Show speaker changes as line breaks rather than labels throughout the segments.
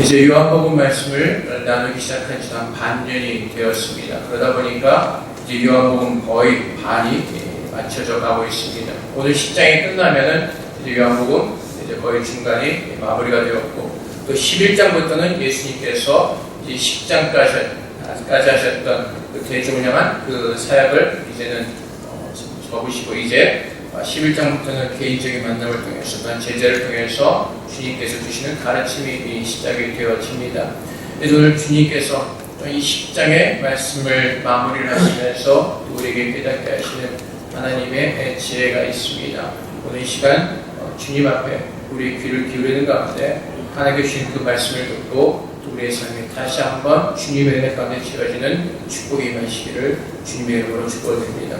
이제 요한복음 말씀을 나누기 시작한 지 한 반년이 되었습니다. 그러다 보니까 이제 요한복음 거의 반이 맞춰져 가고 있습니다. 오늘 10장이 끝나면은 이제 요한복음 이제 거의 중간이 마무리가 되었고, 또 11장부터는 예수님께서 이제 10장까지 하셨던 그 대중을 향한 그 사역을 이제는 접으시고, 이제 11장부터는 개인적인 만남을 통해서 또한 제자를 통해서 주님께서 주시는 가르침이 시작이 되어집니다. 그래서 오늘 주님께서 또 이 10장의 말씀을 마무리를 하시면서 우리에게 깨닫게 하시는 하나님의 지혜가 있습니다. 오늘 이 시간 주님 앞에 우리의 귀를 기울이는 가운데 하나님께 주신 그 말씀을 듣고 우리의 삶에 다시 한번 주님의 은혜 가운데 채워지는 축복이 임하시기를 주님의 이름으로 축복드립니다.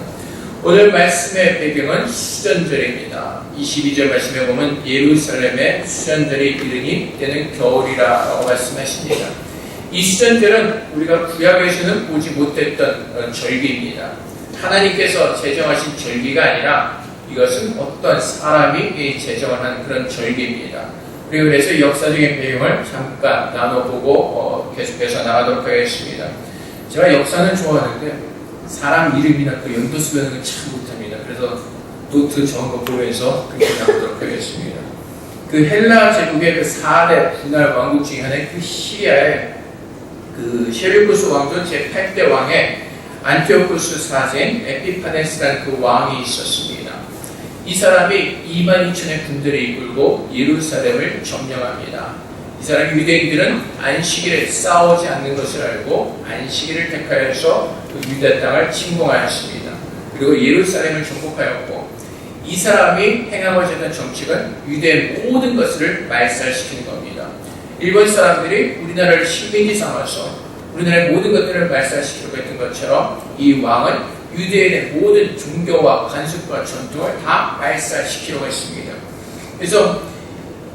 오늘 말씀의 배경은 수전절입니다. 22절 말씀에 보면 예루살렘에 수전절이 이르니 때는 겨울이라고 말씀하십니다. 이 수전절은 우리가 구약에서는 보지 못했던 절기입니다. 하나님께서 제정하신 절기가 아니라 이것은 어떤 사람이 제정을 한 그런 절기입니다. 그리고 그래서 역사적인 배경을 잠깐 나눠보고 계속해서 나가도록 하겠습니다. 제가 역사는 좋아하는데 사람 이름이나 그 연도 쓰는 건 참 못합니다. 그래서 노트 적은 거 보면서 그렇게 나오도록 하겠습니다. 그 헬라 제국의 그 4대 분할 왕국 중에 하나의 그 시리아의 그 셀루쿠스 왕조 제8대 왕의 안티오쿠스 4세인 에피파네스라는 그 왕이 있었습니다. 이 사람이 22,000의 군대를 이끌고 예루살렘을 점령합니다. 이 사람 유대인들은 안식일에 싸우지 않는 것을 알고 안식일을 택하여서 그 유대 땅을 침공하였습니다. 그리고 예루살렘을 정복하였고, 이 사람이 행하고자 했던 정책은 유대의 모든 것을 말살시키는 겁니다. 일본 사람들이 우리나라를 식민지 삼아서 우리나라의 모든 것들을 말살시키려고 했던 것처럼 이 왕은 유대인의 모든 종교와 관습과 전통을 다 말살시키려고 했습니다. 그래서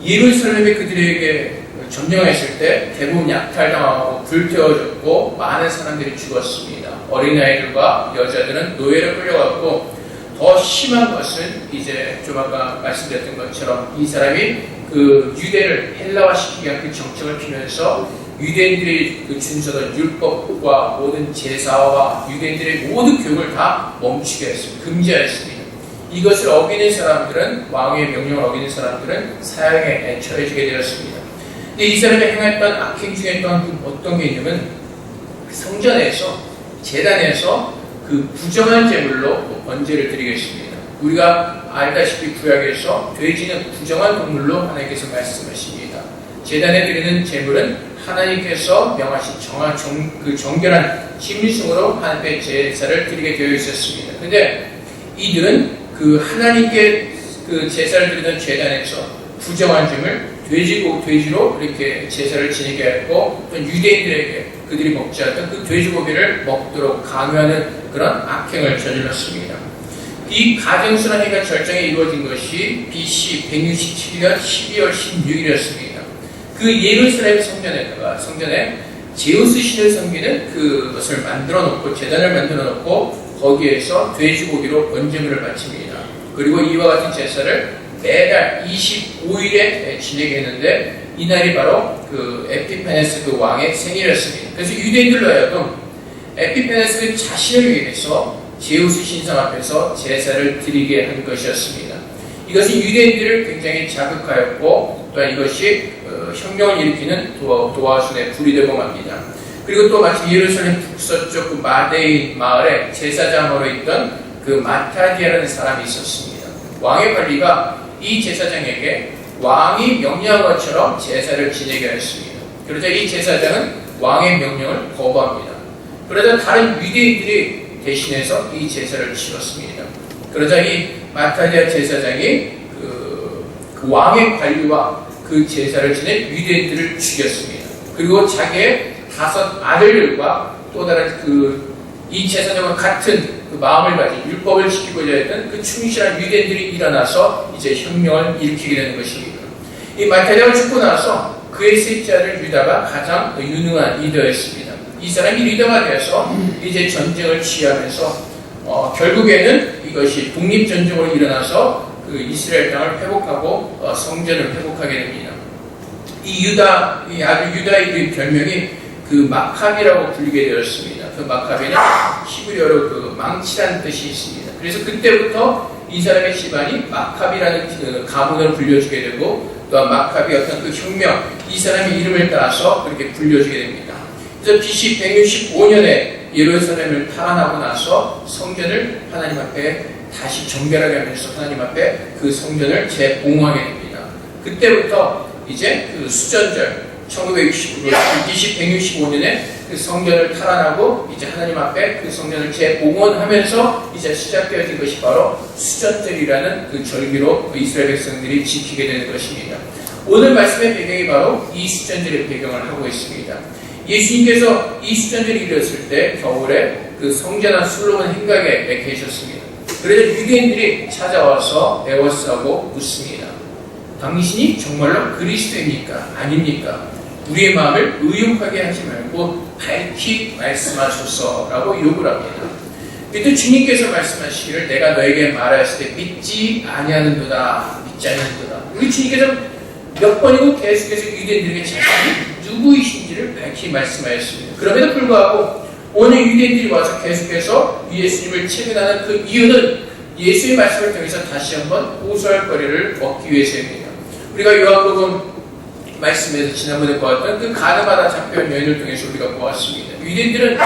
예루살렘에 그들에게 점령했을 때 대부분 약탈당하고 불태워졌고 많은 사람들이 죽었습니다. 어린아이들과 여자들은 노예로 끌려갔고, 더 심한 것은 이제 좀 아까 말씀드렸던 것처럼 이 사람이 그 유대를 헬라화시키기 위한 그 정책을 피면서 유대인들이 그 준守던 율법과 모든 제사와 유대인들의 모든 교육을 다 멈추게 했습니다. 금지하였습니다. 이것을 어기는 사람들은, 왕의 명령을 어기는 사람들은 사형에 처해지게 되었습니다. 근데 이 사람이 행했던 악행 중에 또한 어떤 게 있냐면, 성전에서, 제단에서 그 부정한 제물로 번제를 드리겠습니다. 우리가 알다시피 구약에서 돼지는 부정한 동물로 하나님께서 말씀하십니다. 제단에 드리는 제물은 하나님께서 명하신 그 정결한 진미승으로 하나님께 제사를 드리게 되어 있었습니다. 근데 이들은 그 하나님께 그 제사를 드리던 제단에서 부정한 제물, 돼지로 이렇게 제사를 지내게 했고, 또 유대인들에게 그들이 먹지 않던 그 돼지고기를 먹도록 강요하는 그런 악행을 저질렀습니다. 이 가증스러운 행위가 절정에 이루어진 것이 BC 167년 12월 16일이었습니다. 그 예루살렘 성전에 제우스 신을 섬기는 그것을 만들어 놓고, 제단을 만들어 놓고 거기에서 돼지고기로 번제물을 바칩니다. 그리고 이와 같은 제사를 매달 25일에 지내게 했는데, 이날이 바로 그 에피파네스 그 왕의 생일이었습니다. 그래서 유대인들로 하여금 에피파네스 그 자신을 위해서 제우스 신상 앞에서 제사를 드리게 한 것이었습니다. 이것은 유대인들을 굉장히 자극하였고, 또한 이것이 혁명을 일으키는 도화순의 불이 되고 맙니다. 그리고 또 마치 예루살렘 북서쪽 그 마데인 마을에 제사장으로 있던 그 마타디아라는 사람이 있었습니다. 왕의 관리가 이 제사장에게 왕이 명령한 것처럼 제사를 지내게 하였습니다. 그러자 이 제사장은 왕의 명령을 거부합니다. 그러자 다른 유대인들이 대신해서 이 제사를 치렀습니다. 그러자 이 마타디아 제사장이 그 왕의 관리와 그 제사를 지낸 유대인들을 죽였습니다. 그리고 자기의 5 아들들과 또 다른 이 제사장과 같은 그 마음을 가진 율법을 지키고자 했던 그 충실한 유대인들이 일어나서 이제 혁명을 일으키게 되는 것입니다. 이 마타디아가 죽고 나서 그의 셋째 아들 유다가 가장 유능한 리더였습니다. 이 사람이 리더가 되어서 이제 전쟁을 취하면서 결국에는 이것이 독립전쟁으로 일어나서 그 이스라엘 땅을 회복하고 성전을 회복하게 됩니다. 이 아들 유다의 그 별명이 그 마카비라고 불리게 되었습니다. 그 마카비는 히브리어로 그 망치라는 뜻이 있습니다. 그래서 그때부터 이 사람의 집안이 마카비라는 그 가문으로 불려주게 되고, 또한 마카비 어떤 그 혁명, 이 사람의 이름을 따라서 그렇게 불려주게 됩니다. 그래서 BC 165년에 예루살렘을 탈환하고 나서 성전을 하나님 앞에 다시 정결하게 하면서 하나님 앞에 그 성전을 재봉하게 됩니다. 그때부터 이제 그 수전절, BC 165년에 그 성전을 탈환하고 이제 하나님 앞에 그 성전을 재봉헌하면서 이제 시작되어진 것이 바로 수전절이라는 그 절기로 이스라엘 백성들이 지키게 되는 것입니다. 오늘 말씀의 배경이 바로 이 수전절의 배경을 하고 있습니다. 예수님께서 이 수전절이 이르렀을 때 겨울에 그 성전한 솔로몬 행각에 계셨습니다. 그래서 유대인들이 찾아와서 에워싸고 묻습니다. 당신이 정말로 그리스도입니까? 아닙니까? 우리의 마음을 의욕하게 하지 말고 밝히 말씀하소서라고 요구를 합니다. 그때 주님께서 말씀하시기를 내가 너에게 말하였을 때 믿지 아니하는도다. 우리 주님께서 몇 번이고 계속해서 유대인들에게 자신이 누구이신지를 밝히 말씀하였습니다. 그럼에도 불구하고 오늘 유대인들이 와서 계속해서 예수님을 체면하는 그 이유는 예수의 말씀을 통해서 다시 한번 호소할 거리를 얻기 위해서입니다. 우리가 요한복음 말씀에서 지난번에 보았던 그 가늠하다 잡혀온 여인을 통해서 우리가 보았습니다. 유대인들은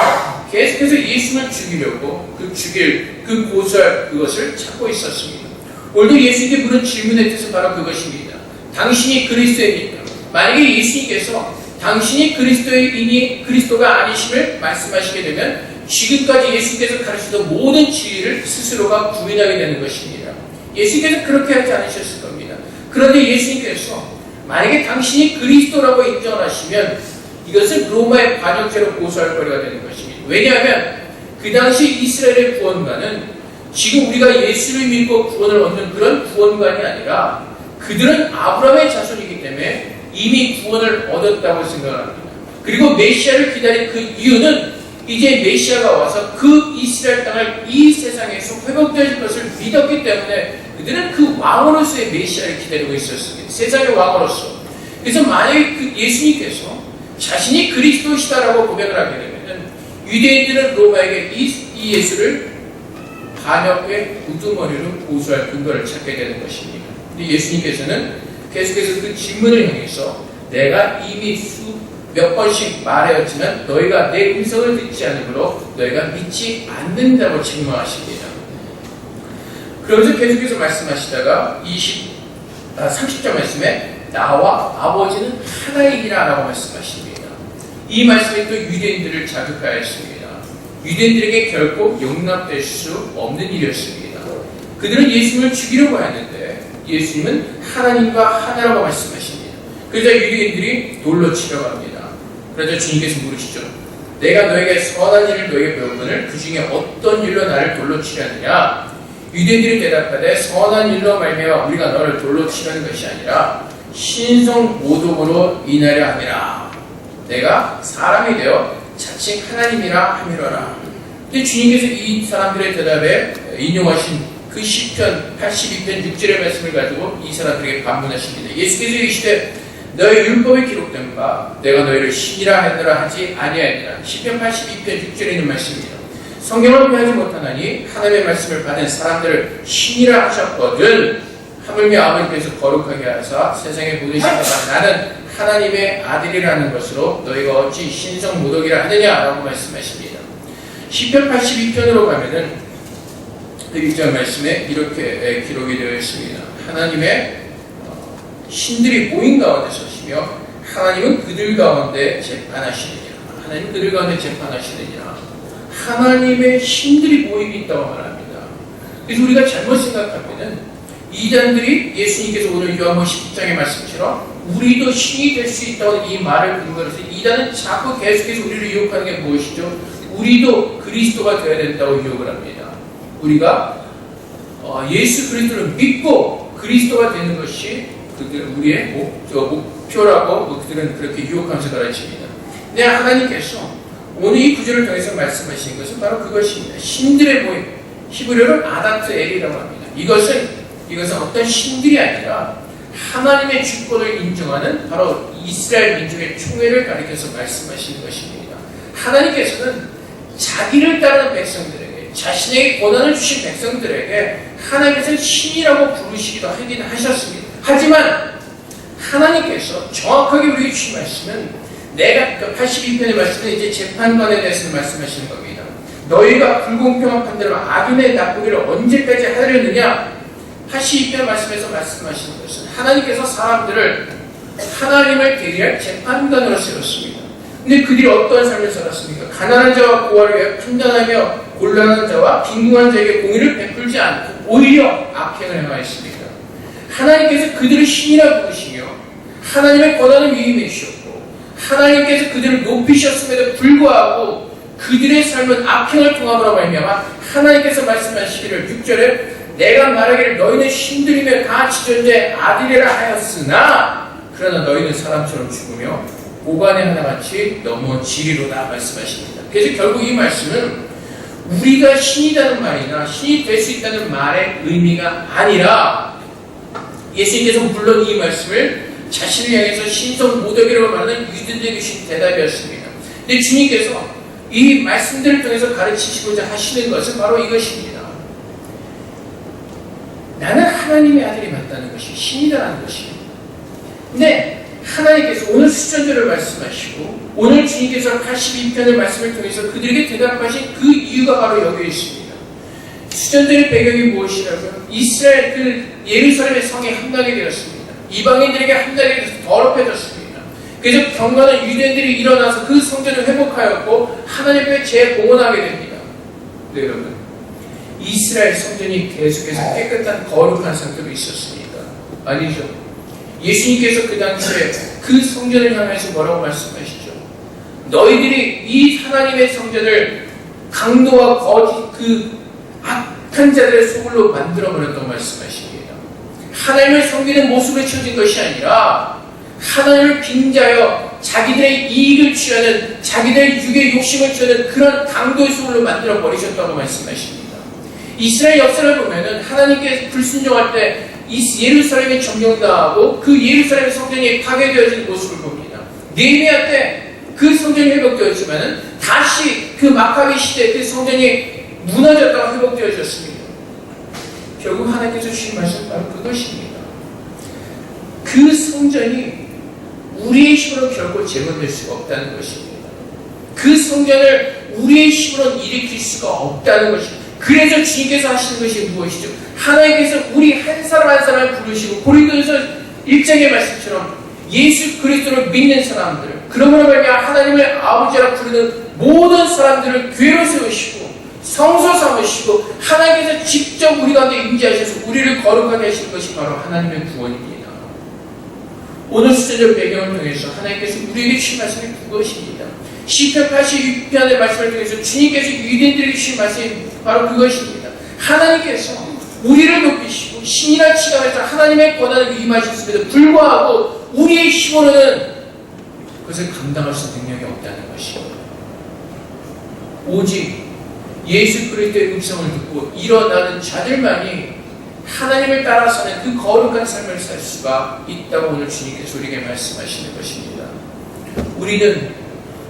계속해서 예수님을 죽이려고 그 고소할 그것을 찾고 있었습니다. 오늘도 예수님께 물은 질문의 뜻은 바로 그것입니다. 당신이 그리스도입니까? 만약에 예수님께서 당신이 그리스도가 아니심을 말씀하시게 되면 지금까지 예수님께서 가르치던 모든 진리를 스스로가 부인하게 되는 것입니다. 예수님께서 그렇게 하지 않으셨을 겁니다. 그런데 예수님께서 만약에 당신이 그리스도라고 인정하시면 이것은 로마의 반역죄로 고소할 거리가 되는 것입니다. 왜냐하면 그 당시 이스라엘의 구원관은 지금 우리가 예수를 믿고 구원을 얻는 그런 구원관이 아니라 그들은 아브라함의 자손이기 때문에 이미 구원을 얻었다고 생각합니다. 그리고 메시아를 기다린 그 이유는 이제 메시아가 와서 그 이스라엘 땅을 이 세상에서 회복될 것을 믿었기 때문에 그들은 그 왕으로서의 메시아를 기다리고 있었습니다. 세상의 왕으로서. 그래서 만약에 그 예수님께서 자신이 그리스도시다라고 고백을 하게 되면 유대인들은 로마에게 이 예수를 반역의 우두머리로 고소할 근거를 찾게 되는 것입니다. 근데 예수님께서는 계속해서 그 질문을 향해서 내가 이미 몇 번씩 말하였지만 너희가 내 음성을 듣지 않으므로 너희가 믿지 않는다고 증명하십니다. 그러면서 계속해서 말씀하시다가 30절 말씀에 나와 아버지는 하나이니라 라고 말씀하십니다. 이 말씀이 또 유대인들을 자극하였습니다. 유대인들에게 결코 용납될 수 없는 일이었습니다. 그들은 예수님을 죽이려고 했는데 예수님은 하나님과 하나라고 말씀하십니다. 그러자 유대인들이 돌로 치려고 합니다. 그러자 주님께서 물으시죠. 내가 너에게 선한 일을 너에게 배웠거늘 그 중에 어떤 일로 나를 돌로 치려느냐? 유대인들이 대답하되 선한 일로 말미암아 우리가 너를 돌로 치려는 것이 아니라 신성 모독으로 인하려 함이라. 내가 사람이 되어 자칭 하나님이라 함이로라. 근데 주님께서 이 사람들의 대답에 인용하신 그 시편 82편 6절의 말씀을 가지고 이 사람들에게 반문하십니다. 예수께서 이르시되 너의 율법에 기록된 바 내가 너희를 신이라 하느라 하지 아니하니라. 시편 82편 6절에 있는 말씀입니다. 성경을 피하지 못하나니 하나님의 말씀을 받은 사람들을 신이라 하셨거든 하물며 아버지께서 거룩하게 하사 세상의 모든 신자가 나는 하나님의 아들이라는 것으로 너희가 어찌 신성 모독이라 하느냐라고 말씀하십니다. 시편 82편으로 가면은 1절 말씀에 이렇게 기록이 되어 있습니다. 하나님의 신들이 모인 가운데 서시며 하나님은 그들 가운데 재판하시느니라. 하나님은 그들 가운데 재판하시느니라. 하나님의 신들이 모임이 있다고 말합니다. 그래서 우리가 잘못 생각하면은 이단들이 예수님께서 오늘 요한복음 10장의 말씀처럼 우리도 신이 될 수 있다고 이 말을 근거로 해서 이단은 자꾸 계속해서 우리를 유혹하는 게 무엇이죠? 우리도 그리스도가 되어야 된다고 유혹을 합니다. 우리가 예수 그리스도를 믿고 그리스도가 되는 것이 그들은 우리의 목표라고 그들은 그렇게 유혹하면서 가르칩니다. 근데 하나님께서 오늘 이 구절을 통해서 말씀하시는 것은 바로 그것입니다. 신들의 모임, 히브리어로 아다트 엘이라고 합니다. 이것은 어떤 신들이 아니라 하나님의 주권을 인정하는 바로 이스라엘 민족의 총회를 가리켜서 말씀하시는 것입니다. 하나님께서는 자기를 따르는 백성들에게, 자신에게 권한을 주신 백성들에게 하나님께서 신이라고 부르시기도 하긴 하셨습니다. 하지만 하나님께서 정확하게 우리에게 주신 말씀은, 내가 82편의 말씀은 이제 재판관에 대해서 말씀하시는 겁니다. 너희가 불공평한 판단으로 악인의 나쁘기를 언제까지 하려느냐? 82편 말씀에서 말씀하시는 것은 하나님께서 사람들을 하나님을 대리할 재판관으로 세웠습니다. 근데 그들이 어떠한 삶을 살았습니까? 가난한 자와 고아를 위해 판단하며 곤란한 자와 빈궁한 자에게 공의를 베풀지 않고 오히려 악행을 행하였습니다. 하나님께서 그들을 신이라 부르시며 하나님의 권한을 위임해 주셨고 하나님께서 그들을 높이셨음에도 불구하고 그들의 삶은 악행을 통함으로 말미암아 하나님께서 말씀하시기를 6절에 내가 말하기를 너희는 신들이며 다 지존자의 아들이라 하였으나 그러나 너희는 사람처럼 죽으며 고관의 하나같이 넘어지리로다 말씀하십니다. 그래서 결국 이 말씀은 우리가 신이라는 말이나 신이 될 수 있다는 말의 의미가 아니라 예수님께서 물론 이 말씀을 자신을 향해서 신성 모독이라고 말하는 유대인들에게 주신 대답이었습니다. 근데 주님께서 이 말씀들을 통해서 가르치시고자 하시는 것은 바로 이것입니다. 나는 하나님의 아들이 맞다는 것이 신이라는 것입니다. 근데 하나님께서 오늘 수전들을 말씀하시고 오늘 주님께서 82편의 말씀을 통해서 그들에게 대답하신 그 이유가 바로 여기에 있습니다. 수전들의 배경이 무엇이라고요? 이스라엘 그 예루살렘의 성에 함나게 되었습니다. 이방인들에게 함나게 돼서 더럽혀졌습니다. 그래서 경건한 유대인들이 일어나서 그 성전을 회복하였고 하나님 앞에 재봉헌하게 됩니다. 네, 여러분, 이스라엘 성전이 계속해서 깨끗한 거룩한 상태로 있었습니다. 아니죠? 예수님께서 그 당시에 그 성전을 향해서 뭐라고 말씀하시죠? 너희들이 이 하나님의 성전을 강도와 거짓 그 악한 자들의 소굴로 만들어버렸다고 말씀하십니다. 하나님을 섬기는 모습을 쳐진 것이 아니라 하나님을 빙자하여 자기들의 이익을 취하는, 자기들의 육의 욕심을 취하는 그런 강도의 소굴로 만들어버리셨다고 말씀하십니다. 이스라엘 역사를 보면은 하나님께 불순종할 때 예루살렘이 점령당하고 그 예루살렘 성전이 파괴되어진 모습을 봅니다. 느헤미야 때 그 성전이 회복되었지만은 다시 그 마카비 시대 그 성전이 무너졌다가 회복되어졌습니다. 결국 하나님께서 주신 말씀은 바로 그것입니다. 그 성전이 우리의 힘으로 결코 재건될 수가 없다는 것입니다. 그 성전을 우리의 힘으로 일으킬 수가 없다는 것입니다. 그래서 주님께서 하시는 것이 무엇이죠? 하나님께서 우리 한 사람 한 사람을 부르시고 고린도전서 1장의 말씀처럼 예수 그리스도를 믿는 사람들, 그러므로 말미암아 하나님을 아버지라 부르는 모든 사람들을 교회로 세우시고 성소 삼으시고 하나님께서 직접 우리 가운데 임재하셔서 우리를 거룩하게 하시는 것이 바로 하나님의 구원입니다. 오늘 수제적 배경을 통해서 하나님께서 우리에게 주신 말씀이 그것입니다. 시편 82편의 말씀을 통해서 주님께서 유대인들에게 주신 말씀이 바로 그것입니다. 하나님께서 우리를 높이시고 신이라 치감해서 하나님의 권한을 위임하셨음에도 불구하고 우리의 힘으로는 그것을 감당할 수 있는 능력이 없다는 것입니다. 오직 예수 그리스도의 음성을 듣고 일어나는 자들만이 하나님을 따라서는 그 거룩한 삶을 살 수가 있다고 오늘 주님께서 우리에게 말씀하시는 것입니다. 우리는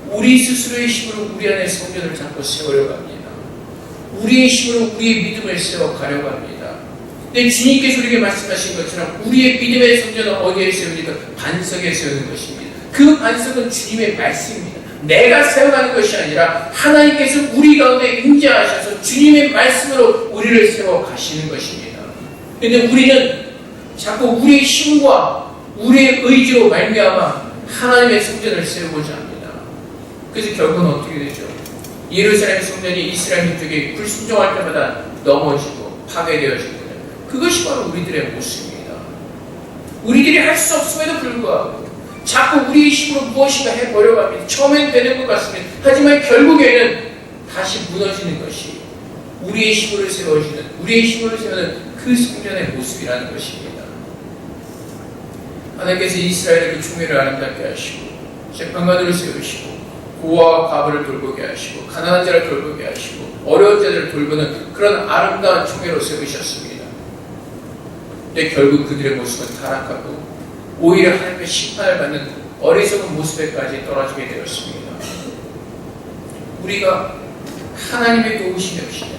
우리 스스로의 힘으로 우리 안에 성전을 자꾸 세우려고 합니다. 우리의 힘으로 우리의 믿음을 세워가려고 합니다. 근데 주님께서 우리에게 말씀하신 것처럼 우리의 믿음의 성전은 어디에 세우니까 반석에 세우는 것입니다. 그 반석은 주님의 말씀입니다. 내가 세워가는 것이 아니라 하나님께서 우리 가운데 임재하셔서 주님의 말씀으로 우리를 세워가시는 것입니다. 그런데 우리는 자꾸 우리의 힘과 우리의 의지로 말미암아 하나님의 성전을 세우고자 합니다. 그래서 결국은 어떻게 되죠? 예루살렘 성전이 이스라엘 민족이 불순종할 때마다 넘어지고 파괴되어지고 그것이 바로 우리들의 모습입니다. 우리들이 할 수 없음에도 불구하고 자꾸 우리의 힘으로 무엇인가 해보려고 합니다. 처음엔 되는 것 같습니다. 하지만 결국에는 다시 무너지는 것이 우리의 힘으로 세워지는, 우리의 힘으로 세우는 그 성전의 모습이라는 것입니다. 하나님께서 이스라엘의 그 총회를 아름답게 하시고 재판관으로 세우시고 고아와 과부를 돌보게 하시고 가난한 자를 돌보게 하시고 어려운 자들을 돌보는 그런 아름다운 총회로 세우셨습니다. 근데 결국 그들의 모습은 타락하고 오히려 하나님의 심판을 받는 어리석은 모습에까지 떨어지게 되었습니다. 우리가 하나님의 도우심이 없이는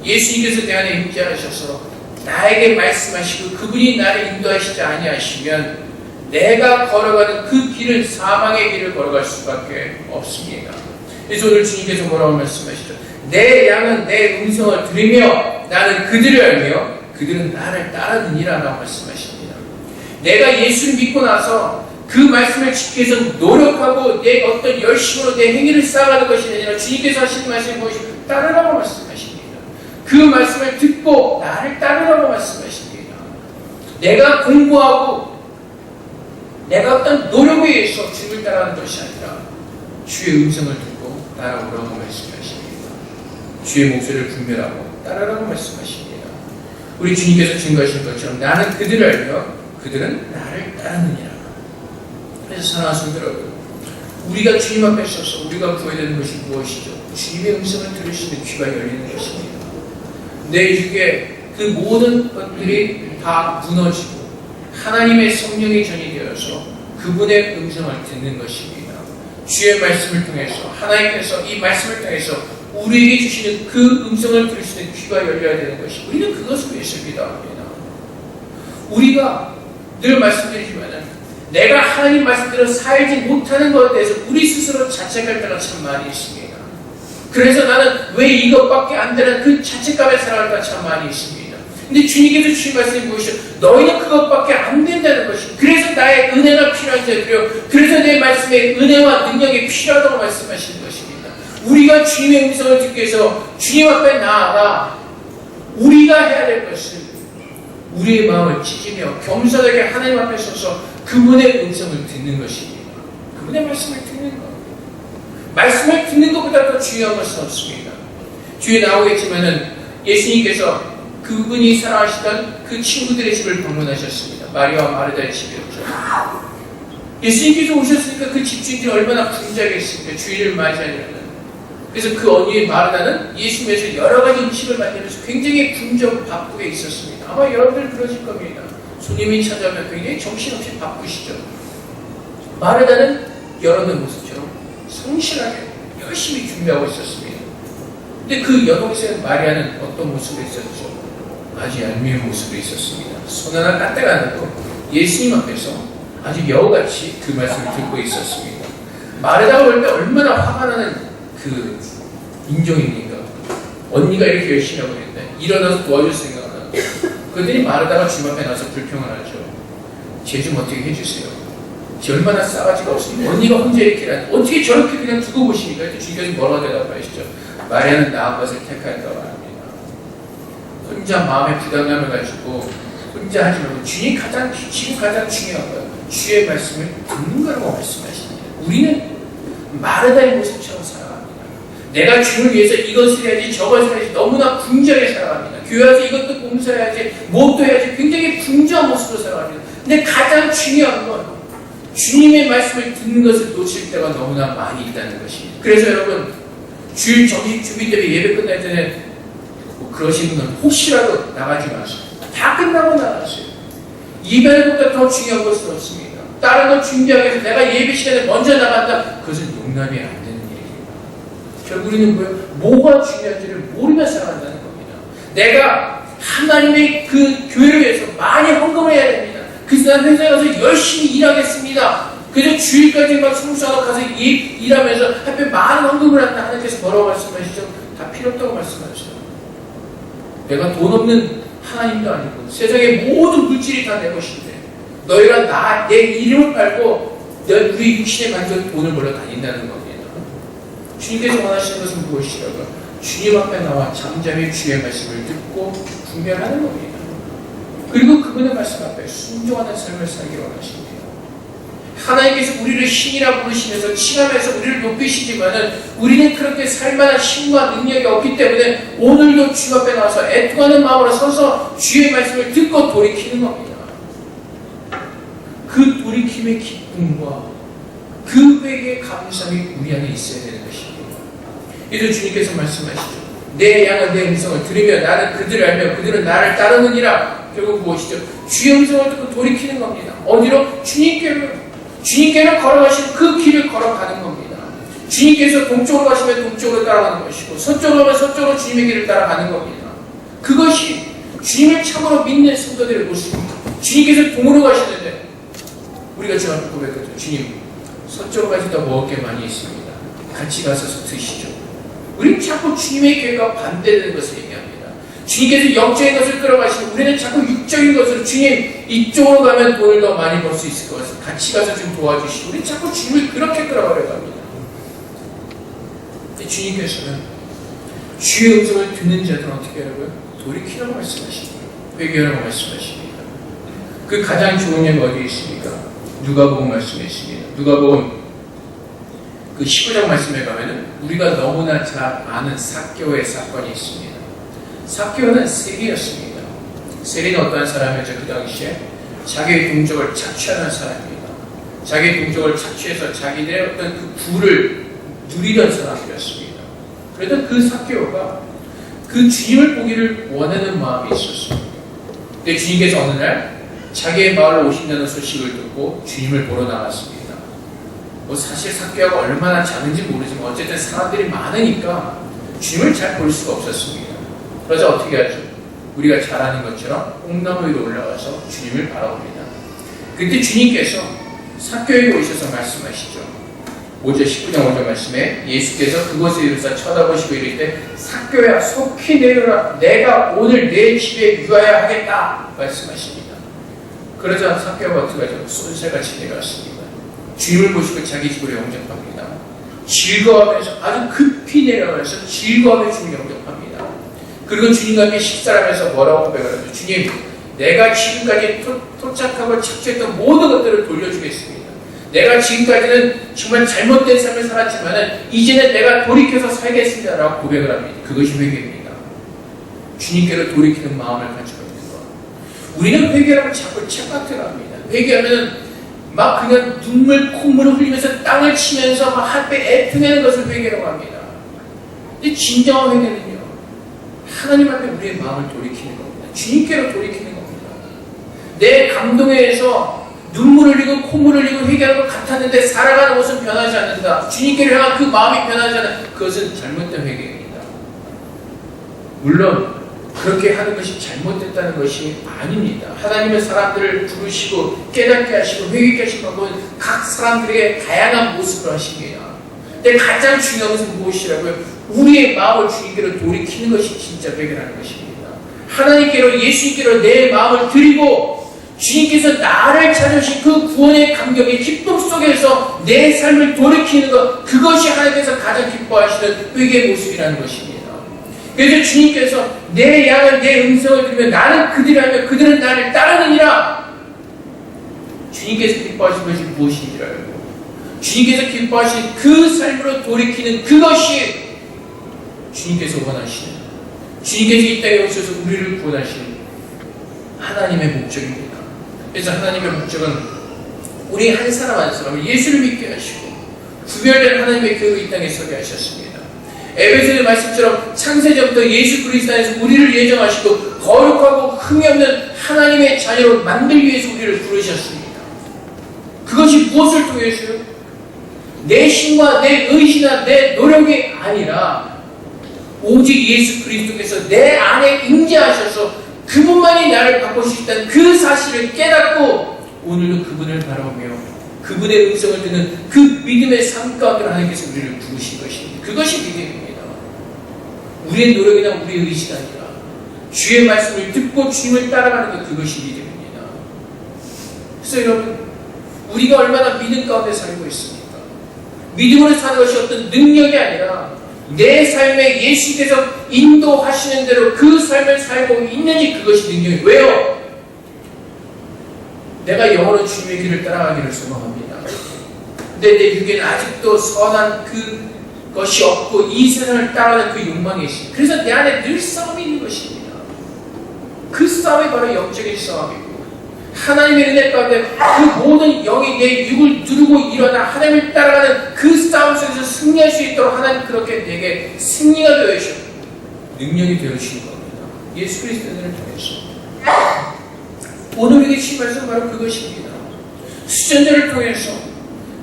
예수님께서 내 안에 임재하셔서 나에게 말씀하시고 그분이 나를 인도하시지 아니하시면 내가 걸어가는 그 길은 사망의 길을 걸어갈 수밖에 없습니다. 그래서 오늘 주님께서 뭐라고 말씀하시죠? 내 양은 내 음성을 들으며 나는 그들을 알며 그들은 나를 따르느니라 라고 말씀하십니다. 내가 예수를 믿고 나서 그 말씀을 지키기 위해서 노력하고 내 어떤 열심으로 내 행위를 쌓아가는 것이 아니라 주님께서 하시는 말씀이 무엇이 따르라고 말씀하십니다. 그 말씀을 듣고 나를 따르라고 말씀하십니다. 내가 공부하고 내가 어떤 노력에 의해서 주님을 따라가는 것이 아니라 주의 음성을 듣고 따라오라고 말씀하십니다. 주의 목소리를 분별하고 따르라고 말씀하십니다. 우리 주님께서 증거하신 것처럼 나는 그들을 알며 그들은 나를 따르느니라. 그래서 사랑하는 성도 여러분, 우리가 주님 앞에 서서 우리가 구해야 되는 것이 무엇이죠? 주님의 음성을 들을 수 있는 귀가 열리는 것입니다. 내 주에 그 모든 것들이 다 무너지고 하나님의 성령이 전이 되어서 그분의 음성을 듣는 것입니다. 주의 말씀을 통해서 하나님께서 이 말씀을 통해서 우리에게 주시는 그 음성을 들을 수 있는 귀가 열려야 되는 것이 우리는 그것을 위해서 기도합니다. 우리가 늘 말씀드리지만 내가 하나님 말씀대로 살지 못하는 것에 대해서 우리 스스로 자책할 때가 참 많이 있습니다. 그래서 나는 왜 이것밖에 안 되는 그 자책감에 살아갈 때가 참 많이 있습니다. 근데 주님께서 주신 말씀이 무엇이죠? 너희는 그것밖에 안 된다는 것입니다. 그래서 나의 은혜가 필요한 자들이요. 그래서 내 말씀에 은혜와 능력이 필요하다고 말씀하시는 것입니다. 우리가 주님의 음성을 듣기 위해서 주님 앞에 나아가 우리가 해야 될 것은 우리의 마음을 찢으며 겸손하게 하나님 앞에 서서 그분의 음성을 듣는 것입니다. 그분의 말씀을 듣는 것. 말씀을 듣는 것보다 더 중요한 것은 없습니다. 뒤에 나오겠지만은 예수님께서 그분이 사랑하시던 그 친구들의 집을 방문하셨습니다. 마리아와 마르다의 집이었죠. 예수님께서 오셨으니까 그 집주인들이 얼마나 분주하겠습니까? 주인을 맞이하려면. 그래서 그 언니 마르다는 예수님에서 여러 가지 음식을 만들면서 굉장히 분주하고 바쁘게 있었습니다. 아마 여러분들 그러실 겁니다. 손님이 찾아오면 굉장히 정신없이 바쁘시죠. 마르다는 여러분의 모습처럼 성실하게 열심히 준비하고 있었습니다. 근데 그 여동생 마리아는 어떤 모습이 있었죠? 아주 얄미운 모습이 있었습니다. 손 하나 까딱 안 하고 예수님 앞에서 아주 여우같이 그 말씀을 듣고 있었습니다. 마르다가 볼 때 얼마나 화가 나는 그 인종입니까? 언니가 이렇게 열심히 하고 있는데 일어나서 도와줄 생각은 하고 그들이 마르다가 주님 앞에 나서 불평을 하죠. 쟤 좀 어떻게 해주세요. 쟤 얼마나 싸가지가 없습니다. 언니가 혼자 이렇게 하는데 어떻게 저렇게 그냥 두고 보십니까? 주님께서 뭐라고 대답하시죠? 마리아는 나은 것을 택할까 봐 합니다. 혼자 마음에 부담감을 가지고 혼자 하지 말고 지금 가장 중요한 거예요. 주의 말씀을 듣는 거라고 말씀하십니다. 우리는 마르다의 모습처럼 살아갑니다. 내가 주를 위해서 이것을 해야지 저것을 해야지 너무나 분주하게 살아갑니다. 교회 와서 이것도 봉사해야지 무엇도 해야지 굉장히 분주한 모습으로 살아갑니다. 근데 가장 중요한 건 주님의 말씀을 듣는 것을 놓칠 때가 너무나 많이 있다는 것입니다. 그래서 여러분 주일 정식 준비 때문에 예배 끝날 때는 뭐 그러시는 분은 혹시라도 나가지 마세요. 다 끝나고 나가세요. 예배보다 더 중요한 것은 없습니다. 다른 거 준비하기 위해서 내가 예배 시간에 먼저 나간다. 그것은 용납이 안 되는 일입니다. 결국 우리는 뭐가 중요한지를 모르면서 살아간다는 겁니다. 내가 하나님의 그 교회를 위해서 많이 헌금을 해야 됩니다. 그래서 난 회사에 가서 열심히 일하겠습니다. 그래서 주일까지 막 청소하고 가서 일하면서 하필 많은 헌금을 한다. 하나님께서 뭐라고 말씀하시죠? 다 필요 없다고 말씀하시죠. 내가 돈 없는 하나님도 아니고 세상의 모든 물질이 다 내 것인데 너희가 내 이름을 팔고 우리 육신에 만든 돈을 벌러 다닌다는 겁니다. 주님께서 원하시는 것은 무엇이라고? 주님 앞에 나와 잠잠히 주의 말씀을 듣고 분별하는 겁니다. 그리고 그분의 말씀 앞에 순종하는 삶을 살기 원하십니다. 하나님께서 우리를 신이라 부르시면서 칭하면서 우리를 높이시지만은 우리는 그렇게 살만한 힘과 능력이 없기 때문에 오늘도 주 앞에 나와서 애통하는 마음으로 서서 주의 말씀을 듣고 돌이키는 겁니다. 그 돌이킴의 기쁨과 그 회개의 감사함이 우리 안에 있어야 되는 것입니다. 그래서 주님께서 말씀하시죠. 내 양은 내 음성을 들으며 나는 그들을 알며 그들은 나를 따르느니라. 결국 무엇이죠? 주의 음성을 듣고 돌이키는 겁니다. 어디로? 주님께로 걸어가시는 그 길을 걸어가는 겁니다. 주님께서 동쪽으로 가시면 동쪽으로 따라가는 것이고 서쪽으로 가면 서쪽으로 주님의 길을 따라가는 겁니다. 그것이 주님을 참으로 믿는 성도들의 모습입니다. 주님께서 동으로 가시는데 우리가 저 앞에 고백했죠. 주님, 서쪽으로 가시 더 먹을 게 많이 있습니다. 같이 가서 드시죠. 우리는 자꾸 주님의 계획과 반대되는 것을 얘기합니다. 주님께서 영적인 것을 끌어가시고 우리는 자꾸 육적인 것으로 주님 이쪽으로 가면 돈을 더 많이 벌 수 있을 것 같아서 같이 가서 좀 도와주시고 우리는 자꾸 주님을 그렇게 끌어가려고 합니다. 근데 주님께서는 주의 음성을 듣는 자들은 어떻게 하라고요? 돌이키라고 말씀하십니다. 회개하라고 말씀하십니다. 그 가장 좋은 예가 어디에 있습니까? 누가복음 말씀에 있습니다. 누가복음 그 19장 말씀에 가면은 우리가 너무나 잘 아는 삭개오의 사건이 있습니다. 삭개오는 세리였습니다. 세리는 어떠한 사람이었죠? 그 당시에 자기의 동족을 착취하는 사람입니다. 자기의 동족을 착취해서 자기들의 어떤 그 부를 누리던 사람이었습니다. 그래도 그 삭개오가 그 주님을 보기를 원하는 마음이 있었습니다. 근데 주님께서 어느 날 자기의 마을로 오신다는 소식을 듣고 주님을 보러 나갔습니다. 뭐 사실 삭개오가 얼마나 작은지 모르지만 어쨌든 사람들이 많으니까 주님을 잘 볼 수가 없었습니다. 그래서 어떻게 하죠? 우리가 잘 아는 것처럼 뽕나무 위로 올라가서 주님을 바라봅니다. 그때 주님께서 삭개오에게 오셔서 말씀하시죠. 5절 19장 5절 말씀에 예수께서 그곳에 이르사 쳐다보시고 이를 때 삭개오야 속히 내려라 내가 오늘 내 집에 유하여 하겠다 말씀하십니다. 그러자 삭개오가 어떻게 하죠? 쏜새같이 내려왔습니다. 주님을 보시고 자기 집으로 영접합니다. 즐거워하면서 아주 급히 내려가서 즐거워하며 주님을 영접합니다. 그리고 주님과 함께 식사를 하면서 뭐라고 고백을 하죠? 주님, 내가 지금까지 토착하고 착취했던 모든 것들을 돌려주겠습니다. 내가 지금까지는 정말 잘못된 삶을 살았지만 이제는 내가 돌이켜서 살겠습니다 라고 고백을 합니다. 그것이 회개입니다. 주님께로 돌이키는 마음을 가지고 있는 것. 우리는 회개라면 자꾸 착각을 합니다. 회개하면 막 그냥 눈물, 콧물을 흘리면서 땅을 치면서 막 한배 애통하는 것을 회개라고 합니다. 근데 진정한 회개는요, 하나님 앞에 우리의 마음을 돌이키는 겁니다. 주님께로 돌이키는 겁니다. 내 감동에 의해서 눈물을 흘리고 콧물을 흘리고 회개하는 것 같았는데 살아가는 것은 변하지 않는다. 주님께로 향한 그 마음이 변하지 않는 그것은 잘못된 회개입니다. 물론 그렇게 하는 것이 잘못됐다는 것이 아닙니다. 하나님은 사람들을 부르시고 깨닫게 하시고 회개케 하신 방법은 각 사람들에게 다양한 모습을 하십니다. 근데 가장 중요한 것은 무엇이라고요? 우리의 마음을 주님께로 돌이키는 것이 진짜 회개라는 것입니다. 하나님께로 예수님께로 내 마음을 드리고 주님께서 나를 찾으신 그 구원의 감격의 기쁨 속에서 내 삶을 돌이키는 것, 그것이 하나님께서 가장 기뻐하시는 회개의 모습이라는 것입니다. 그래서 주님께서 내 양을 내 음성을 들으면 나는 그들이 하며 그들은 나를 따르느니라. 주님께서 기뻐하신 것이 무엇인지 알고 주님께서 기뻐하신 그 삶으로 돌이키는 그것이 주님께서 원하시는, 주님께서 이 땅에 오셔서 우리를 구원하시는 하나님의 목적입니다. 그래서 하나님의 목적은 우리 한 사람 한 사람을 예수를 믿게 하시고 구별된 하나님의 교회로 이 땅에 서게 하셨습니다. 에베소의 말씀처럼 창세전부터 예수 그리스도 안에서 우리를 예정하시고 거룩하고 흠이 없는 하나님의 자녀로 만들기 위해서 우리를 부르셨습니다. 그것이 무엇을 통해서요? 내 힘과 내 의지나 내 노력이 아니라 오직 예수 그리스도께서 내 안에 임재하셔서 그분만이 나를 바꿀 수 있다는 그 사실을 깨닫고 오늘도 그분을 바라보며 그분의 음성을 듣는 그 믿음의 삶 가운데 하나님께서 우리를 부르신 것입니다. 그것이 믿음입니다. 우리의 노력이나 우리의 의지가 아니라 주의 말씀을 듣고 주님을 따라가는 것, 그것이 믿음입니다. 그래서 여러분, 우리가 얼마나 믿음 가운데 살고 있습니까? 믿음으로 사는 것이 어떤 능력이 아니라 내 삶에 예수께서 인도하시는 대로 그 삶을 살고 있는지, 그것이 능력이에요. 왜요? 내가 영원한 주님의 길을 따라가기를 소망합니다. 근데 내 육에는 아직도 선한 그것이 없고 이 세상을 따라가는 그 욕망이 있습니다. 그래서 내 안에 늘 싸움이 있는 것입니다. 그 싸움이 바로 영적인 싸움이고 하나님의 은혜 가운데 그 모든 영이 내 육을 누르고 일어나 하나님을 따라가는 그 싸움 속에서 승리할 수 있도록 하나님 그렇게 내게 승리가 되어 주시고 능력이 되어 주신 겁니다. 예수 그리스도를 통해서. 오늘 우리에게 주신 말씀 바로 그것입니다. 수전제를 통해서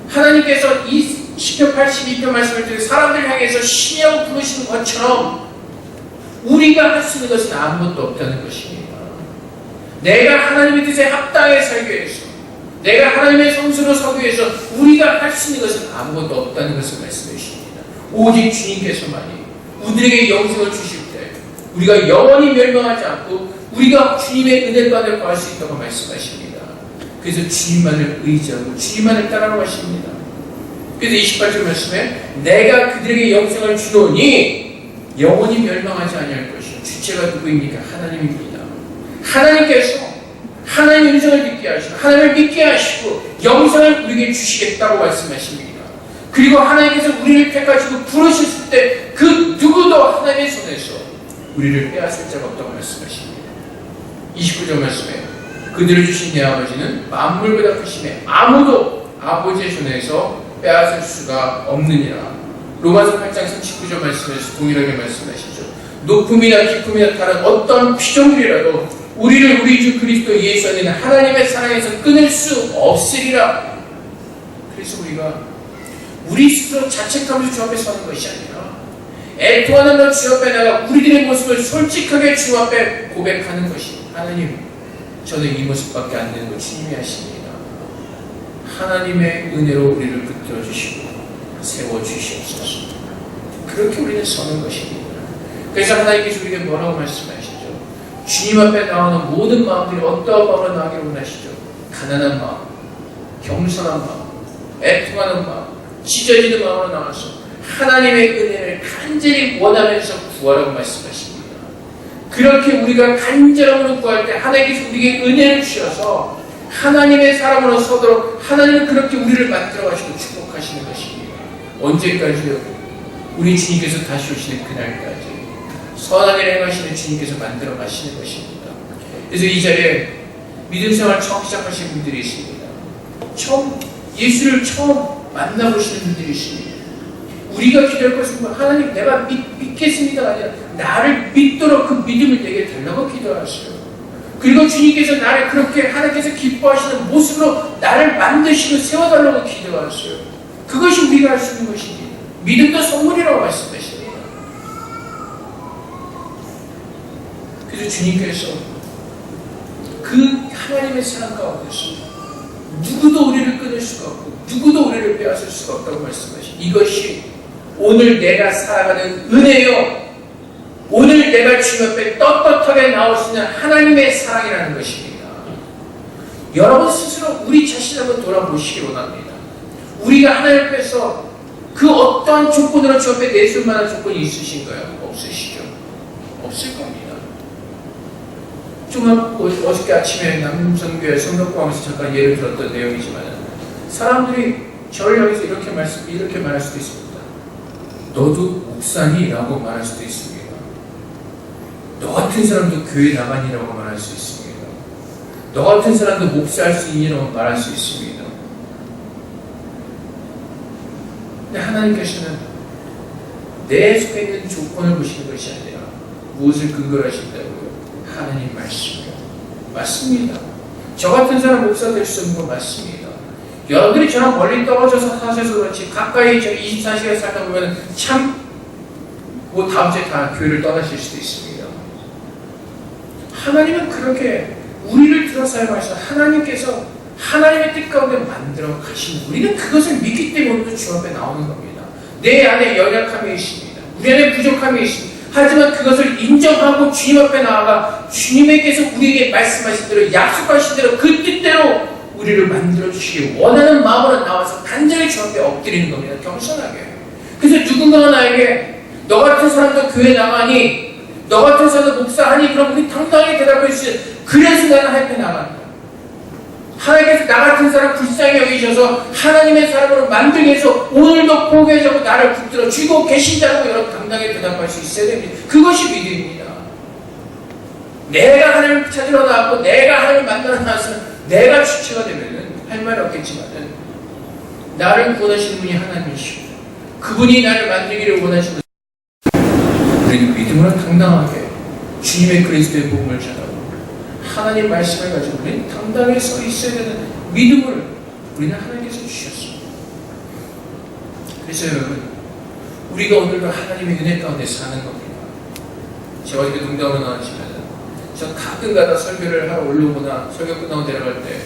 하나님께서 이 시편 82편 말씀을 통해 사람들을 향해서 신이라고 부르시는 것처럼 우리가 할 수 있는 것은 아무것도 없다는 것입니다. 내가 하나님의 뜻에 합당하게 살기 위해서, 내가 하나님의 성수로 서기 위해서 우리가 할 수 있는 것은 아무것도 없다는 것을 말씀해 주십니다. 오직 주님께서만이 우리에게 영생을 주실 때 우리가 영원히 멸망하지 않고 우리가 주님의 은혜만을 구할 수 있다고 말씀하십니다. 그래서 주님만을 의지하고 주님만을 따라가고 하십니다. 그래서 28절 말씀에 내가 그들에게 영생을 주노니 영원히 멸망하지 아니할 것이요. 주체가 누구입니까? 하나님입니다. 하나님께서 하나님의 은총을 믿게 하시고 하나님을 믿게 하시고 영생을 우리에게 주시겠다고 말씀하십니다. 그리고 하나님께서 우리를 택하시고 부르셨을 때 그 누구도 하나님의 손에서 우리를 빼앗을 자가 없다고 말씀하십니다. 29절 말씀에 그들을 주신 내 아버지는 만물보다 크심에 아무도 아버지의 손에서 빼앗을 수가 없느니라. 로마서 8장 39절 말씀에서 동일하게 말씀하시죠. 높음이나 깊음이나 다른 어떤 피조물이라도 우리를 우리 주 그리스도 예수 안에는 하나님의 사랑에서 끊을 수 없으리라. 그래서 우리가 우리 스스로 자책하면서 주 앞에 서는 것이 아니라 애통하는 주 앞에 나가 우리들의 모습을 솔직하게 주 앞에 고백하는 것이 하나님, 저는 이 모습밖에 안 되는 거 주님이 하십니다. 하나님의 은혜로 우리를 붙들어 주시고 세워 주시옵소서. 그렇게 우리는 서는 것입니다. 그래서 하나님께서 우리에게 뭐라고 말씀하시죠? 주님 앞에 나오는 모든 마음들이 어떠한 마음으로 나오기를 원하시죠? 가난한 마음, 겸손한 마음, 애통하는 마음, 찢어지는 마음으로 나와서 하나님의 은혜를 간절히 원하면서 구하라고 말씀하십니다. 그렇게 우리가 간절함으로 구할 때 하나님께서 우리에게 은혜를 주셔서 하나님의 사람으로 서도록 하나님은 그렇게 우리를 만들어 가시고 축복하시는 것입니다. 언제까지요? 우리 주님께서 다시 오시는 그날까지 선한 일을 행하시는 주님께서 만들어 가시는 것입니다. 그래서 이 자리에 믿음 생활 처음 시작하신 분들이 있습니다. 예수를 처음 만나보시는 분들이 있습니다. 우리가 기도할 것은 하나님 내가 믿겠습니다가 아니라 나를 믿도록 그 믿음을 내게 달라고 기도하세요. 그리고 주님께서 나를 그렇게 하나님께서 기뻐하시는 모습으로 나를 만드시고 세워달라고 기도하세요. 그것이 우리가 할 수 있는 것입니다. 믿음도 선물이라고 말씀하십니다. 그래서 주님께서 그 하나님의 사랑 가운데서 누구도 우리를 끊을 수가 없고 누구도 우리를 빼앗을 수가 없다고 말씀하십니다. 이것이 오늘 내가 살아가는 은혜요, 오늘 내가 주님 앞에 떳떳하게 나올 수 있는 하나님의 사랑이라는 것입니다. 여러분 스스로 우리 자신을 한번 돌아보시기 원합니다. 우리가 하나님 앞에서 그 어떠한 조건으로 주 앞에 내줄 만한 조건이 있으신가요? 없으시죠? 없을 겁니다. 어저께 아침에 남성교회 성덕공항에서 잠깐 예를 들었던 내용이지만 사람들이 저를 향해서 이렇게 말할 수도 있습니다. 너도 목사니? 라고 말할 수도 있습니다. 너 같은 사람도 교회 나가니라고 말할 수 있습니다. 너 같은 사람도 목사할 수 있니라고 말할 수 있습니다. 근데 하나님께서는 내 속에 있는 조건을 보시는 것이 아니라 무엇을 근거로 하신다고요? 하나님 말씀이요. 맞습니다. 저 같은 사람 목사 될 수 없는 건 맞습니다. 여러분들이 저랑 멀리 떨어져서 사셔서 그렇지 가까이 24시간 살다 보면 참 다음 주에 다 교회를 떠나실 수도 있습니다. 하나님은 그렇게 우리를 들어 사용하셔서 하나님께서 하나님의 뜻 가운데 만들어 가신 우리는 그것을 믿기 때문에 주 앞에 나오는 겁니다. 내 안에 연약함이 있습니다. 우리 안에 부족함이 있습니다. 하지만 그것을 인정하고 주님 앞에 나아가 주님께서 우리에게 말씀하신 대로 약속하신 대로 그 뜻대로 우리를 만들어주시기 원하는 마음으로 나와서 간절히 주 앞에 엎드리는 겁니다. 겸손하게. 그래서 누군가가 나에게 너 같은 사람도 교회 나가니? 너 같은 사람도 목사하니? 그럼 우리 당당하게 대답해 주세요. 그래서 나는 하나님 앞에 나간다. 하나님께서 나 같은 사람 불쌍히 여기셔서 하나님의 사람으로 만들기 위해서 오늘도 포기하자고 나를 붙들어 주고 계신다고 여러분 당당하게 대답할 수 있어야 됩니다. 그것이 믿음입니다. 내가 하나님을 찾으러 나왔고 내가 하나님을 만나러 나와서 내가 주체가 되면은 할 말이 없겠지만은 나를 구원하시는 분이 하나님이시고 그분이 나를 만들기를 원하시는 우리는 믿음으로 당당하게 주님의 그리스도의 복음을 전하고 하나님 말씀을 가지고 우리는 당당히 서 있어야 되는 믿음을 우리는 하나님께서 주셨습니다. 그래서 여러분, 우리가 오늘도 하나님의 은혜 가운데 사는 겁니다. 제가 이렇게 농담으로 나왔지만 저 가끔 가다 설교를 하러 올라오거나 설교 끝나고 내려갈 때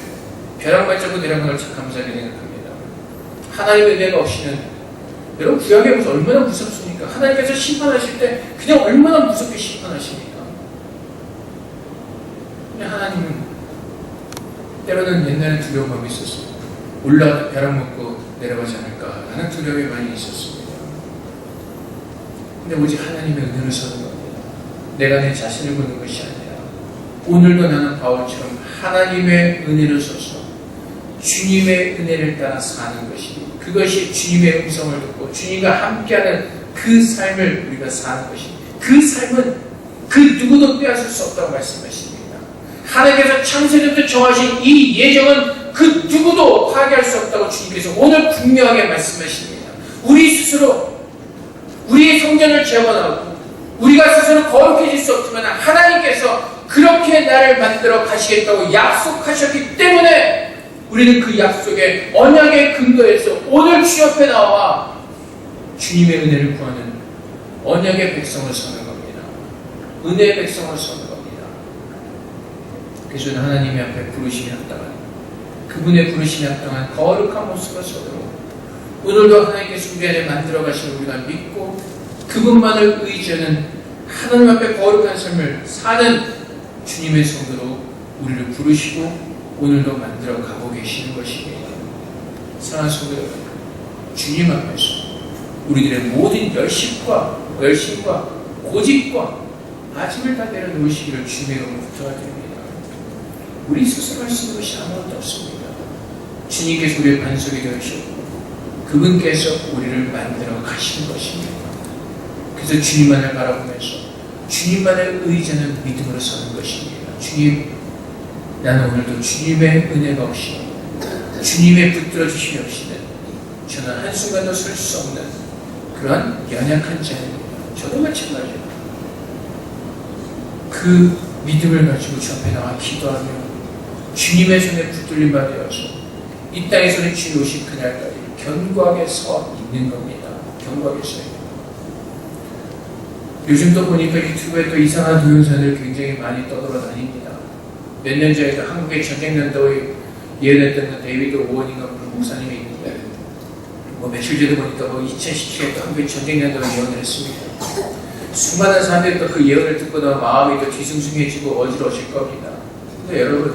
벼랑 발자국 내려가는 걸 참 감사하게 생각합니다. 하나님의 은혜가 없이는 여러분 구약에 보면 얼마나 무섭습니까? 하나님께서 심판하실 때 그냥 얼마나 무섭게 심판하십니까? 근데 하나님은 때로는 옛날에 두려운 마음이 있었어요. 올라가다 벼락 먹고 내려가지 않을까 하는 두려움이 많이 있었습니다. 근데 오직 하나님의 은혜로 서는 겁니다. 내가 내 자신을 보는 것이 아니라 오늘도 나는 바울처럼 하나님의 은혜로 서서 주님의 은혜를 따라 사는 것입니다. 그것이 주님의 음성을 듣고 주님과 함께하는 그 삶을 우리가 사는 것입니다. 그 삶은 그 누구도 빼앗을 수 없다고 말씀하십니다. 하나님께서 창세전부터 정하신 이 예정은 그 누구도 파괴할 수 없다고 주님께서 오늘 분명하게 말씀하십니다. 우리 스스로 우리의 성전을 재건하고 우리가 스스로 거룩해질 수 없지만 하나님께서 그렇게 나를 만들어 가시겠다고 약속하셨기 때문에 우리는 그 약속의 언약의 근거에서 오늘 주 옆에 나와 주님의 은혜를 구하는 언약의 백성을 서는 겁니다. 은혜의 백성을 서는 겁니다. 그래서 하나님의 앞에 부르심이 합당한 그분의 부르심이 합당한 거룩한 모습을 서도록 오늘도 하나님께서 우리 안에 만들어 가시는 우리가 믿고 그분만을 의지하는 하나님 앞에 거룩한 삶을 사는 주님의 성도로 우리를 부르시고 오늘도 만들어 가고 계시는 것입니다. 사랑하는 성도 여러분, 주님 앞에서 우리들의 모든 열심과 고집과 아침을 다 내려놓으시기를 주님의 이름으로 부탁드립니다. 우리 스스로 할 수 있는 것이 아무것도 없습니다. 주님께서 우리의 반석이 되어주셨고 그분께서 우리를 만들어 가시는 것입니다. 그래서 주님만을 바라보면서 주님만을 의지하는 믿음으로 서는 것입니다. 주님, 나는 오늘도 주님의 은혜가 없이 주님의 붙들어 주심이 없이는 저는 한순간도 설 수 없는 그러한 연약한 자입니다. 저도 마찬가지입니다. 그 믿음을 가지고 주 앞에 나와 기도하며 주님의 손에 붙들림 받아서 이 땅에서는 주님 오신 그날까지 견고하게 서 있는 겁니다. 견고하게 서 있는 겁니다. 요즘도 보니까 유튜브에 또 이상한 동영상들 굉장히 많이 떠돌아다닙니다. 몇 년 전에도 한국의 전쟁 난도에 예언했던 데이비드 오원인가 그런 목사님이 있는데 며칠 전에 보니까 2017년에 또 한국의 전쟁 난도에 예언을 했습니다. 수많은 사람들이 또 그 예언을 듣고 나면 마음이 또 뒤숭숭해지고 어지러워질 겁니다. 근데 여러분,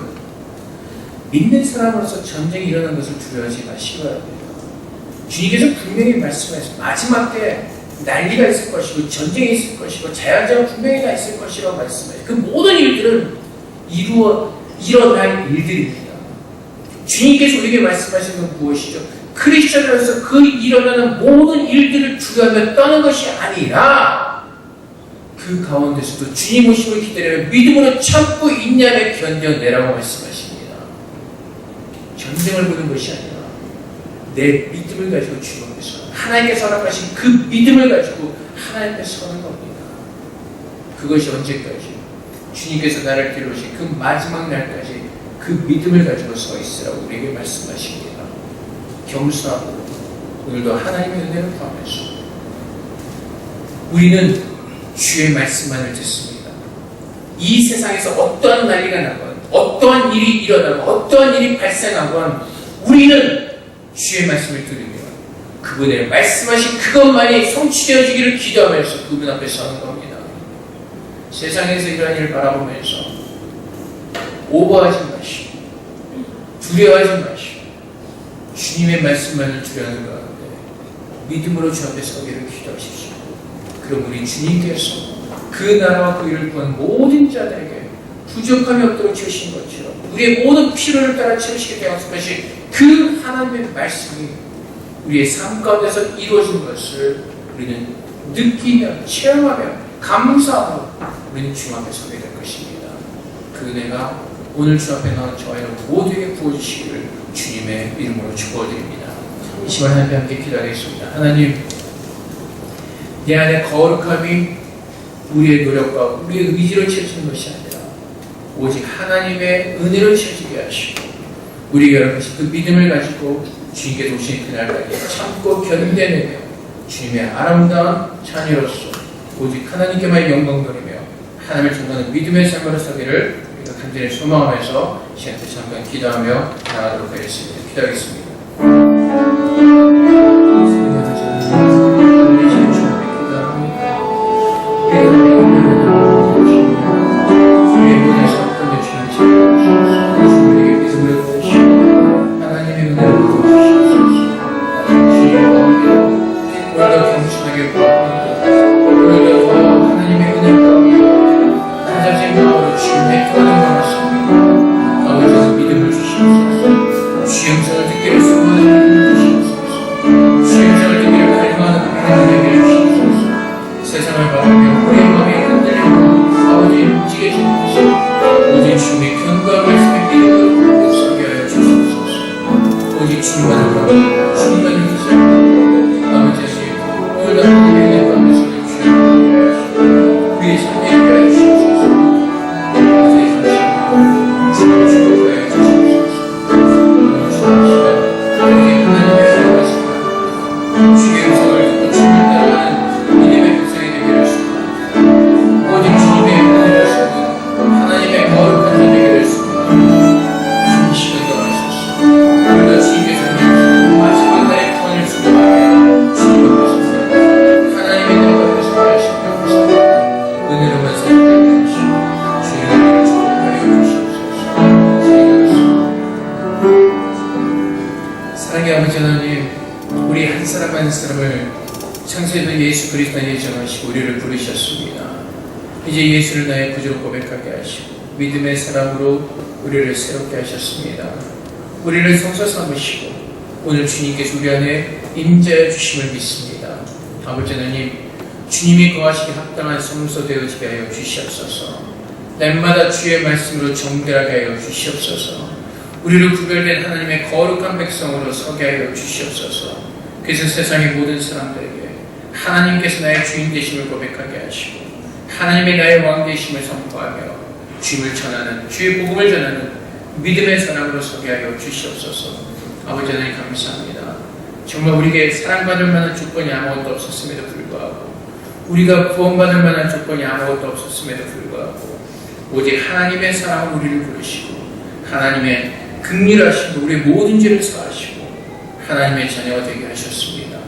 믿는 사람으로서 전쟁이 일어난 것을 두려워하지 마시기 바랍니다. 주님께서 분명히 말씀하셨습니다. 마지막 때 난리가 있을 것이고 전쟁이 있을 것이고 자연재해가 분명히 다 있을 것이라고 말씀하셨습니다. 그 모든 일들은 일어날 일들입니다. 주님께서 우리에게 말씀하시는 건 무엇이죠? 크리스천으로서 그 일어나는 모든 일들을 두려워하며 떠는 것이 아니라 그 가운데서도 주님 오심을 기다리며 믿음으로 참고 인내하며 견뎌내라고 말씀하십니다. 전쟁을 보는 것이 아니라 내 믿음을 가지고 주님 앞에서 하나님께서 허락하신 그 믿음을 가지고 하나님 앞에 서는 겁니다. 그것이 언제까지? 주님께서 나를 데려오신 그 마지막 날까지 그 믿음을 가지고 서 있으라고 우리에게 말씀하십니다. 겸손하고 오늘도 하나님의 은혜를 구하면서 우리는 주의 말씀만을 듣습니다. 이 세상에서 어떠한 난리가 나건 어떠한 일이 일어나건 어떠한 일이 발생하건 우리는 주의 말씀을 들으며 그분의 말씀하신 그것만이 성취되어지기를 기도하면서 그분 앞에 서는 겁니다. 세상에서 이러한 일을 바라보면서 오버하지 마시고 두려워하지 마시고 주님의 말씀만을 두려워하는 가운데 믿음으로 주 앞에 서기를 기도하십시오. 그럼 우리 주님께서 그 나라와 그 일을 구한 모든 자들에게 부족함이 없도록 채우신 것처럼 우리의 모든 필요를 따라 채우시게 약속하신 그 하나님의 말씀이 우리의 삶 가운데서 이루어진 것을 우리는 느끼며 체험하며 감사하고 우리는 주 앞에 서게 될 것입니다. 그 은혜가 오늘 주 앞에 나온 저와 여러분 모두에게 부어주시기를 주님의 이름으로 축복드립니다. 이 시간 하나님 함께 기도하겠습니다. 하나님, 내 안에 거룩함이 우리의 노력과 우리의 의지로 채워지는 것이 아니라 오직 하나님의 은혜로 채워지게 하시고 우리가 여러분이 그 믿음을 가지고 주님께서 오신 그날까지 참고 견뎌내며 주님의 아름다운 자녀로서 오직 하나님께만 영광 돌리며 하나님을 전하는 믿음의 삶으로 서기를 우리가 간절히 소망하면서 시간 때 잠깐 기도하며 나가도록 하겠습니다. 기도하겠습니다. 창세전 예수 그리스도에 정하시고 우리를 부르셨습니다. 이제 예수를 나의 구주로 고백하게 하시고 믿음의 사랑으로 우리를 새롭게 하셨습니다. 우리를 성소 삼으시고 오늘 주님께서 우리 안에 임재해 주심을 믿습니다. 아버지 하나님, 주님이 거하시기 합당한 성소 되어지게 하여 주시옵소서. 날마다 주의 말씀으로 정결하게 하여 주시옵소서. 우리를 구별된 하나님의 거룩한 백성으로 서게 하여 주시옵소서. 그래서 세상의 모든 사람들에게 하나님께서 나의 주인 되심을 고백하게 하시고 하나님의 나의 왕 되심을 선포하며 주님을 전하는, 주의 복음을 전하는 믿음의 사람으로 서게 하여 주시옵소서. 아버지 하나님 감사합니다. 정말 우리에게 사랑받을 만한 조건이 아무것도 없었음에도 불구하고, 우리가 구원받을 만한 조건이 아무것도 없었음에도 불구하고 오직 하나님의 사랑으로 우리를 부르시고 하나님의 긍휼하심으로 우리의 모든 죄를 사하시고 하나님의 자녀가 되게 하셨습니다.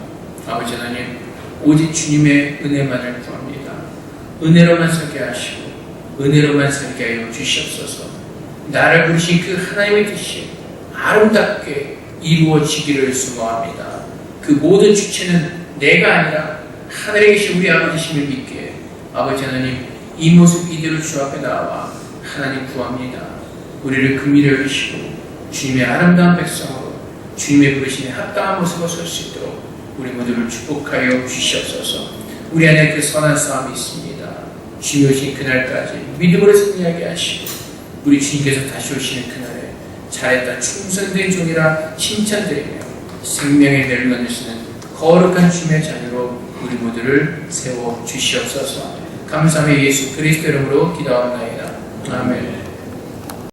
아버지 하나님, 오직 주님의 은혜만을 구합니다. 은혜로만 살게 하시고 은혜로만 살게 하여 주시옵소서. 나를 부르신 그 하나님의 뜻이 아름답게 이루어지기를 소망합니다. 그 모든 주체는 내가 아니라 하늘에 계신 우리 아버지심을 믿기에 아버지 하나님, 이 모습 이대로 주 앞에 나와 하나님 구합니다. 우리를 긍휼히 여기시고 주님의 아름다운 백성으로 주님의 부르심에 합당한 모습으로 설 수 있도록 우리 모두를 축복하여 주시옵소서. 우리 안에 그 선한 싸움이 있습니다. 주님 오신 그날까지 믿음으로 승리하게 하시고 우리 주님께서 다시 오시는 그날에 잘했다 충성된 종이라 칭찬드리며 생명의 멸을 만드시는 거룩한 주님의 자녀로 우리 모두를 세워 주시옵소서. 감사하며 예수 그리스도 이름으로 기도합니다. 아멘.